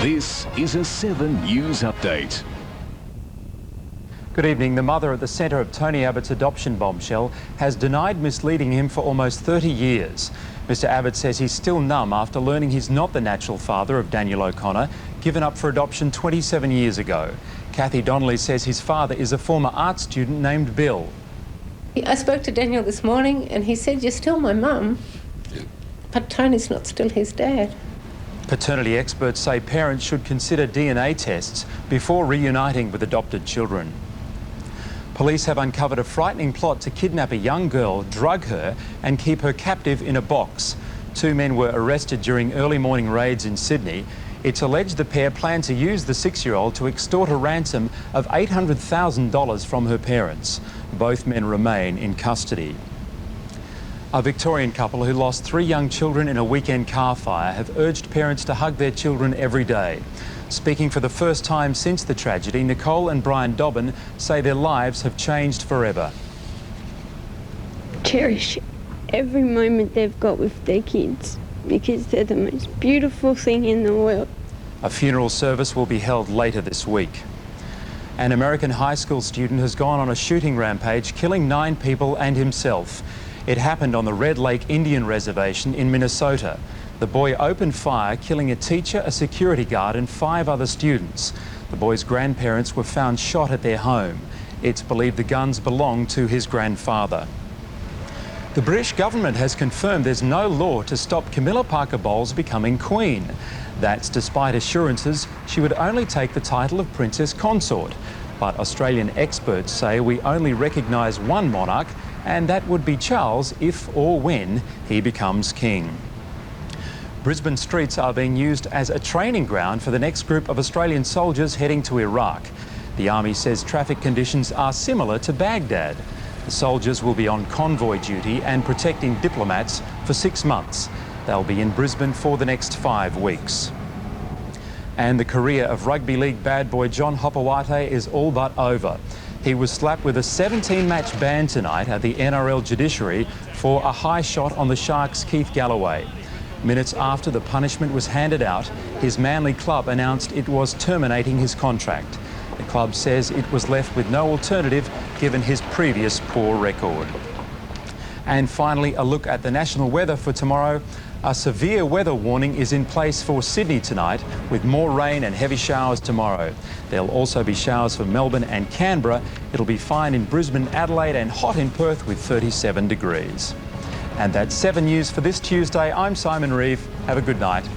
This is a 7 News Update. Good evening. The mother at the centre of Tony Abbott's adoption bombshell has denied misleading him for almost 30 years. Mr Abbott says he's still numb after learning he's not the natural father of Daniel O'Connor, given up for adoption 27 years ago. Kathy Donnelly says his father is a former art student named Bill. I spoke to Daniel this morning and he said, "You're still my mum, but Tony's not still his dad." Paternity experts say parents should consider DNA tests before reuniting with adopted children. Police have uncovered a frightening plot to kidnap a young girl, drug her and keep her captive in a box. 2 men were arrested during early morning raids in Sydney. It's alleged the pair planned to use the 6-year-old to extort a ransom of $800,000 from her parents. Both men remain in custody. A Victorian couple who lost 3 young children in a weekend car fire have urged parents to hug their children every day. Speaking for the first time since the tragedy, Nicole and Brian Dobbin say their lives have changed forever. Cherish every moment they've got with their kids because they're the most beautiful thing in the world. A funeral service will be held later this week. An American high school student has gone on a shooting rampage, killing 9 people and himself. It happened on the Red Lake Indian Reservation in Minnesota. The boy opened fire, killing a teacher, a security guard and 5 other students. The boy's grandparents were found shot at their home. It's believed the guns belonged to his grandfather. The British government has confirmed there's no law to stop Camilla Parker Bowles becoming Queen. That's despite assurances she would only take the title of Princess Consort. But Australian experts say we only recognise one monarch, and that would be Charles if or when he becomes king. Brisbane streets are being used as a training ground for the next group of Australian soldiers heading to Iraq. The Army says traffic conditions are similar to Baghdad. The soldiers will be on convoy duty and protecting diplomats for 6 months. They'll be in Brisbane for the next 5 weeks. And the career of rugby league bad boy John Hopoate is all but over. He was slapped with a 17-match ban tonight at the NRL judiciary for a high shot on the Sharks' Keith Galloway. Minutes after the punishment was handed out, his Manly club announced it was terminating his contract. The club says it was left with no alternative given his previous poor record. And finally, a look at the national weather for tomorrow. A severe weather warning is in place for Sydney tonight, with more rain and heavy showers tomorrow. There'll also be showers for Melbourne and Canberra. It'll be fine in Brisbane, Adelaide and hot in Perth with 37 degrees. And that's 7 News for this Tuesday. I'm Simon Reeve. Have a good night.